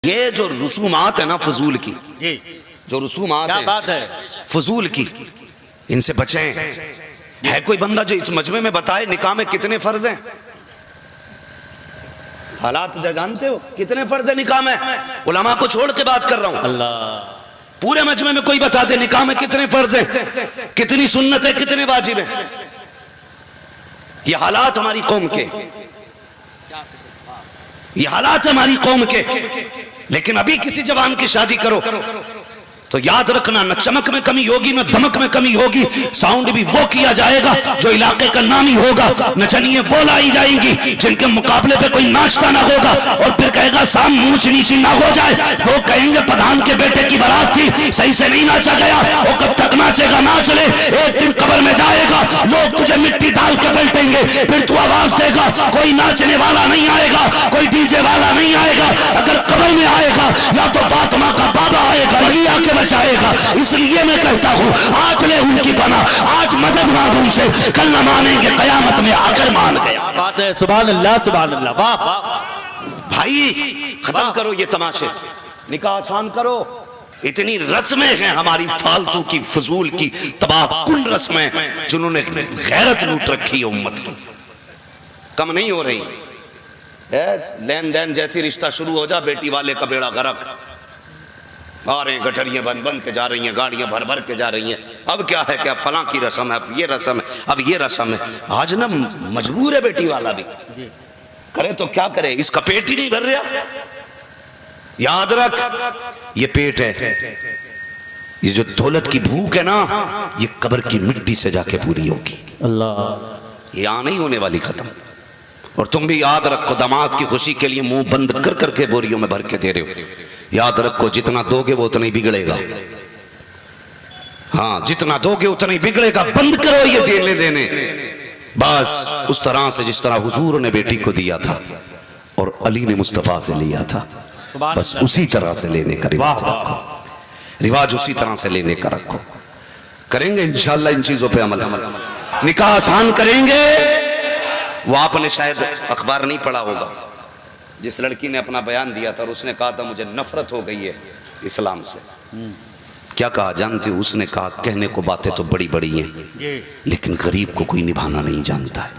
ये जो रसूमात है ना फजूल की, जो रसूमात क्या बात है फजूल की, इनसे बचें। है कोई बंदा जो इस मजमे में बताए निकाह में कितने फर्ज हैं? हालात जानते हो कितने फर्ज है निकाह में? उलमा को छोड़ के बात कर रहा हूं। अल्लाह पूरे मजमे में कोई बता दे निकाह में कितने फर्ज हैं, कितनी सुन्नत है, कितने वाजिब हैं। ये हालात हमारी कौम के, ये हालात हमारी कौम के। लेकिन अभी किसी जवान की शादी करो तो याद रखना, न चमक में कमी होगी न धमक में कमी होगी। साउंड भी वो किया जाएगा जो इलाके का नामी होगा। नचनिए वो लाई जाएंगी जिनके मुकाबले पे कोई नाचता ना होगा। और फिर कहेगा साम ऊंच नीची ना हो जाए। वो कहेंगे प्रधान के बेटे की बारात थी, सही से नहीं नाचा गया। वो कब तक नाचेगा? नाच ले, एक दिन कब्र में जाएगा, लोग तुझे मिट्टी डाल के पलटेंगे। फिर तू आवाज देगा, कोई नाचने वाला नहीं आएगा, कोई डीजे वाला नहीं आएगा। अगर कब्र में आएगा या तो फातिमा का बाबा आएगा, वही आके बचाएगा। इसलिए मैं कहता हूं आज ले उनकी बना, आज मदद मांग उनसे, कल न मानेंगे कयामत में अगर मान गया। बात है सुभान अल्लाह सुभान अल्लाह। वाह वाह भाई खत्म करो ये तमाशे, निकाह आसान करो। इतनी रस्में हैं हमारी फालतू की, फजूल की, तबाहकुन रस्में जिन्होंने गैरत लूट रखी है उम्मत की, कम नहीं हो रही। लेन देन जैसी रिश्ता शुरू हो जा, बेटी वाले का बेड़ा गर्क। आ रहे हैं गठरियां बन बन के जा रही हैं, गाड़ियां भर भर के जा रही हैं। अब क्या है, क्या फलां की रस्म है, अब ये रस्म है, अब ये रस्म है। आज ना मजबूर है बेटी वाला भी, करे तो क्या करे, इसका पेट ही नहीं भर रहा। याद रख ये पेट है, ये जो दौलत की भूख है ना, ये कब्र की मिट्टी से जाके पूरी होगी। अल्लाह ये यहां नहीं होने वाली खत्म। और तुम भी याद रखो, दामाद की खुशी के लिए मुंह बंद कर करके बोरियों में भर के दे रहे हो। याद रखो जितना दोगे वो उतना ही बिगड़ेगा। हाँ, जितना दोगे उतना ही बिगड़ेगा। बंद करो ये देने देने, बस उस तरह से जिस तरह हुजूर ने बेटी को दिया था और अली ने मुस्तफा से लिया था, बस उसी तरह से लेने का रिवाज रखो। रिवाज उसी तरह से लेने का रखो। करेंगे इंशाअल्लाह इन चीजों पे अमल। निकाह आसान करेंगे। वो आपने शायद अखबार नहीं पढ़ा होगा, जिस लड़की ने अपना बयान दिया था और उसने कहा था मुझे नफरत हो गई है इस्लाम से। क्या कहा जानते हो? उसने कहा कहने को बातें तो बड़ी बड़ी हैं, लेकिन गरीब को कोई निभाना नहीं जानता है,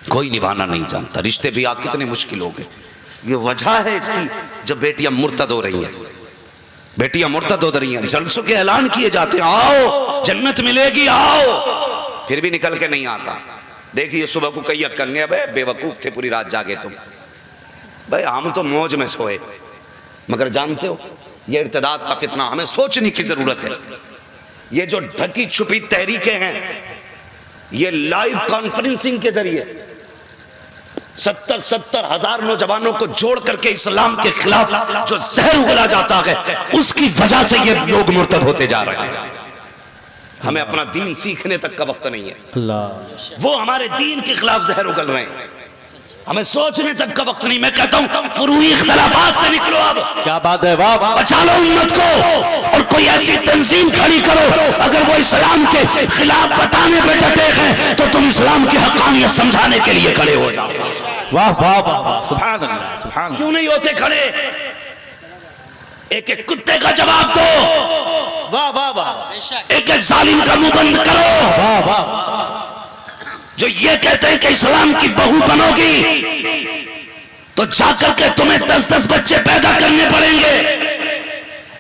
कोई निभाना नहीं जानता। रिश्ते भी आज कितने मुश्किल हो गए। ये वजह है इसकी, जब बेटियां मुर्तद हो रही हैं, बेटियां मुर्तद हो रही हैं, जलसों के ऐलान किए जाते हैं, आओ जन्नत मिलेगी आओ, फिर भी निकल के नहीं आता। देखिए सुबह को कई करने, बेवकूफ थे पूरी रात जागे तुम। भाई हम तो मौज में सोए, मगर जानते हो ये इर्तिदाद का फितना, हमें सोचने की जरूरत है। ये जो ढकी छुपी तहरीकें हैं, ये लाइव कॉन्फ्रेंसिंग के जरिए 70 हजार नौजवानों को जोड़ करके इस्लाम के खिलाफ जो जहर उगला जाता है, उसकी वजह से ये लोग मुर्तद होते जा रहे हैं। हमें अपना दीन सीखने तक का वक्त नहीं है। अल्लाह वो हमारे दीन के खिलाफ जहर उगल रहे हैं, हमें सोचने तक का वक्त नहीं। मैं कहता हूं फुरूई इख्तिलाफात से निकलो। अब क्या बात है, वाह वाह। बचा लो उम्मत को और कोई ऐसी तंजीम खड़ी करो, अगर वो इस्लाम के खिलाफ बताने पे डटे हैं तो तुम इस्लाम की हक़ानियत समझाने के लिए खड़े हो जाओ। वाह वाह वाह सुभान अल्लाह सुभान अल्लाह। क्यों नहीं होते खड़े? एक एक कुत्ते का जवाब दो, वाह वाह वाह। एक एक जालिम का मुंह बंद करो। वाह वाह। जो ये कहते हैं कि इस्लाम की बहू बनोगी तो जाकर के तुम्हें 10-10 बच्चे पैदा करने पड़ेंगे।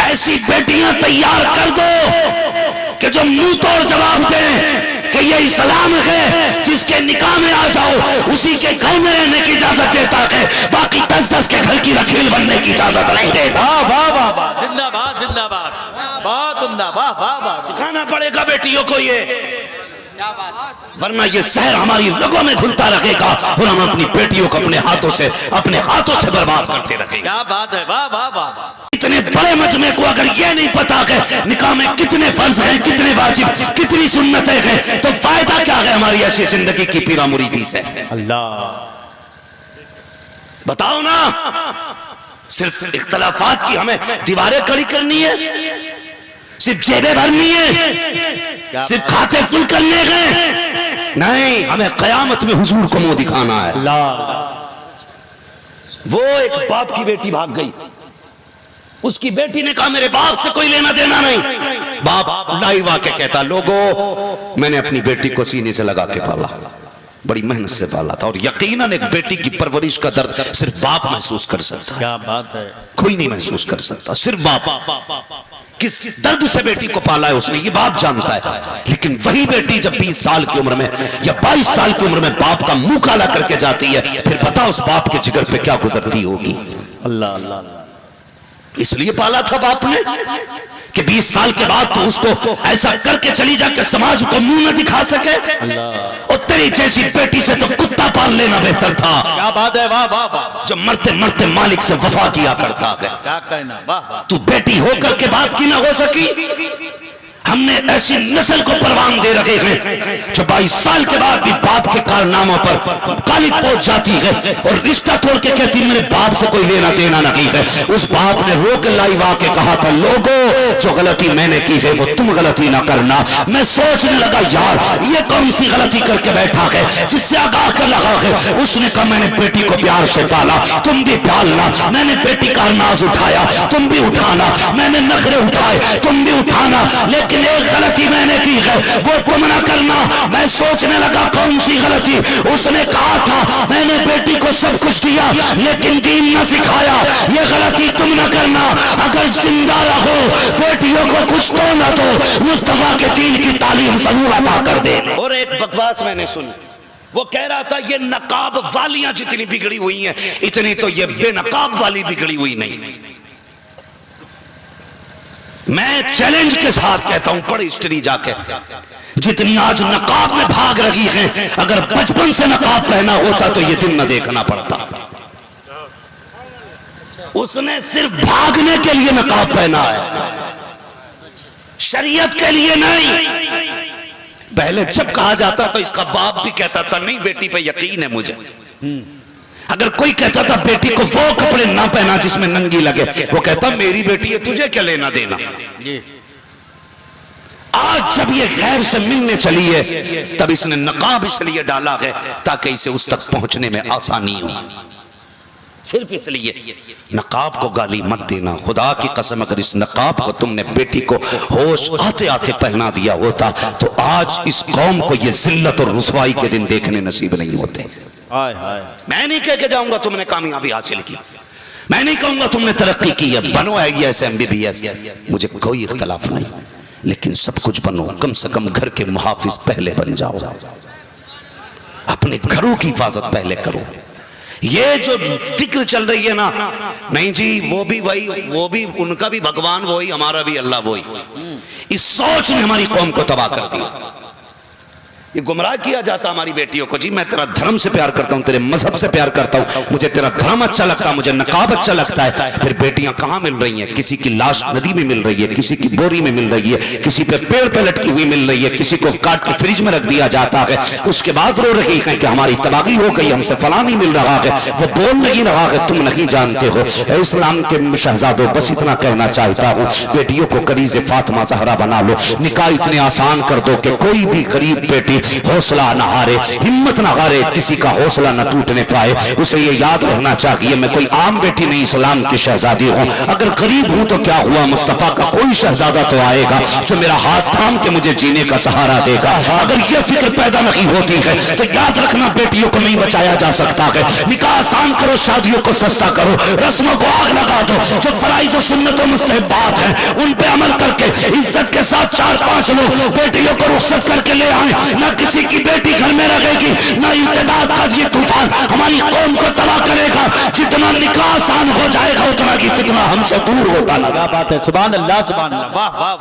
ऐसी बेटियां तैयार कर दो कि जो मुंह तोड़ जवाब दें कि ये इस्लाम है, जिसके निकाह में आ जाओ उसी के घर में रहने की इजाजत देता है, बाकी 10-10 के घर की रखील बनने की इजाजत नहीं देता। वाह वाह वाह वाह। जिंदाबाद जिंदाबाद, बहुत उम्दा। वाह वाह वाह। सिखाना पड़ेगा बेटियों को ये, वरना ये जहर हमारी रगों में घुलता रहेगा और हम अपनी बेटियों को अपने हाथों से बर्बाद करते रहेंगे। क्या बात है, वाह वाह वाह। इतने बड़े मजमे को अगर ये नहीं पता कि निकाह में कितने फर्ज हैं, कितने वाजिब, कितनी सुन्नतें हैं, तो फायदा क्या है हमारी ऐसी जिंदगी की पीरा मुरीदी से? अल्लाह बताओ ना। सिर्फ इख्तलाफात की हमें दीवारें खड़ी करनी है, सिर्फ जेबें भरनी है, सिर्फ खाते फुल करने गए नहीं, हमें कयामत में हुजूर को मुंह दिखाना है। अल्लाह। वो एक बाप की बेटी भाग गई, उसकी बेटी ने कहा मेरे बाप से कोई लेना देना नहीं। बाप लाइव आके कहता लोगों मैंने अपनी बेटी को सीने से लगा के पाला, बड़ी मेहनत से पाला था, और यकीनन एक बेटी की परवरिश का दर्द सिर्फ बाप महसूस कर सकता है। क्या बात है, कोई नहीं महसूस कर सकता, सिर्फ बाप। किस दर्द से बेटी को पाला है उसने, ये बाप जानता है। लेकिन वही बेटी जब 20 साल की उम्र में या 22 साल की उम्र में बाप का मुंह काला करके जाती है, फिर पता उस बाप के जिगर पे क्या गुजरती होगी। अल्लाह अल्लाह। इसलिए पाला था बाप ने कि 20 साल के बाद तो उसको ऐसा करके चली जाकर समाज को मुंह न दिखा सके। और तेरी जैसी बेटी से तो कुत्ता पाल लेना बेहतर था। क्या बात है, वाह वाह वाह। जो मरते मरते मालिक से वफा किया करता है। क्या कहना, वाह वाह। तू बेटी होकर के बाप की ना हो सकी। हमने ऐसी नस्ल को परवान दे रखे हैं जो 22 साल के बाद भी बाप के कारनामों पर काली पहुंच जाती है और रिश्ता तोड़ के कहती मेरे बाप से कोई लेना देना नहीं है। उस बाप ने रोक लाइव आके कहा था लोगों जो गलती मैंने की है वो तुम गलती ना करना। मैं सोचने लगा यार ये कौन सी गलती करके बैठा है जिससे आगाह कर लगा है। उसने कहा मैंने बेटी को प्यार से पाला, तुम भी पालना। मैंने बेटी का नाज उठाया, तुम भी उठाना। मैंने नखरे उठाए, तुम भी उठाना। लेकिन एक गलती मैंने की है वो तुम ना करना। मैं सोचने लगा कौन सी गलती। उसने कहा था मैंने बेटी को सब कुछ दिया लेकिन दीन न सिखाया, ये गलती तुम ना करना। अगर जिंदा रहो बेटियों को कुछ तो ना दो, मुस्तफा के दीन की तालीम जरूर अता कर दे। और एक बकवास मैंने सुनी, वो कह रहा था ये नकाब वालियां जितनी बिगड़ी हुई हैं इतनी तो ये बेनकाब वाली बिगड़ी हुई नहीं। मैं चैलेंज के साथ कहता हूं पढ़ हिस्ट्री जाके, जितनी आज नकाब में भाग रही हैं अगर बचपन से नकाब पहना होता तो ये दिन न देखना पड़ता। उसने सिर्फ भागने के लिए नकाब पहना है, शरीयत के लिए नहीं। पहले जब कहा जाता तो इसका बाप भी कहता था नहीं बेटी पे यकीन है मुझे। अगर कोई कहता था बेटी को वो कपड़े ना पहना जिसमें नंगी लगे, वो कहता मेरी बेटी है तुझे क्या लेना देना। आज जब ये गैर से मिलने चली है तब इसने नकाब इसलिए डाला है ताकि इसे उस तक पहुंचने में आसानी हो, सिर्फ इसलिए। नकाब को गाली मत देना, खुदा की कसम अगर इस नकाब को तुमने बेटी को होश आते आते पहना दिया होता तो आज इस कौम को ये जिल्लत और रुसवाई के दिन देखने नसीब नहीं होते। हाय हाय। मैं नहीं कह के जाऊंगा तुमने कामयाबी हासिल की, मैं नहीं कहूंगा तुमने तरक्की की है, बनो IAS MBBS, मुझे कोई इख्तलाफ नहीं। लेकिन सब कुछ बनो, कम से कम घर के मुहाफिज पहले बन जाओ, अपने घरों की हिफाजत पहले करो। ये जो फिक्र चल रही है ना, नहीं जी वो भी वही, वो भी उनका भी भगवान वही, हमारा भी अल्लाह वही, इस सोच ने हमारी कौम को तबाह कर दिया। ये गुमराह किया जाता हमारी बेटियों को, जी मैं तेरा धर्म से प्यार करता हूँ, तेरे मजहब से प्यार करता हूँ, मुझे तेरा धर्म अच्छा लगता है, मुझे नकाब अच्छा लगता है। फिर बेटियां कहाँ मिल रही हैं? किसी की लाश नदी में मिल रही है, किसी की बोरी में मिल रही है, किसी पे पेड़ पे लटकी हुई मिल रही है, किसी को काट के फ्रिज में रख दिया जाता है। उसके बाद रो रही है कि हमारी तबाही हो गई, हमसे फला नहीं मिल रहा है। वो बोल नहीं रहा है तुम नहीं जानते हो। इस्लाम के शहजादों बस इतना कहना चाहता हूँ, बेटियों को करीज़े फातिमा ज़हरा बना लो, निकाह इतने आसान कर दो कि कोई भी गरीब बेटी हौसला न हारे, हिम्मत न हारे, किसी का हौसला न टूटने पाए। उसे ये याद रहना चाहिए मैं कोई आम बेटी नहीं, इस्लाम की शहजादी हूँ। अगर गरीब हूं तो क्या हुआ, मुस्तफा का कोई शहजादा तो आएगा जो मेरा हाथ थाम के मुझे जीने का सहारा देगा। अगर ये फिक्र पैदा नहीं होती है तो याद रखना बेटियों को नहीं बचाया जा सकता है। निकाह आसान करो, शादियों को सस्ता करो, रस्मों को आग लगा दो। जो फराइज़ और सुन्नत और मुस्तहबात हैं उन पे अमल करके इज्जत के साथ 4-5 लोग बेटियों को रुखसत करके ले आए। न किसी की बेटी घर में रहेगी, न इत्तेदाद का ये तूफान हमारी कौम को तबाह करेगा। जितना निकाह आसान हो जाएगा उतना की फितना हमसे दूर होता नजर। क्या बात है, सुभान अल्लाह, सुभान अल्लाह, वाह वाह।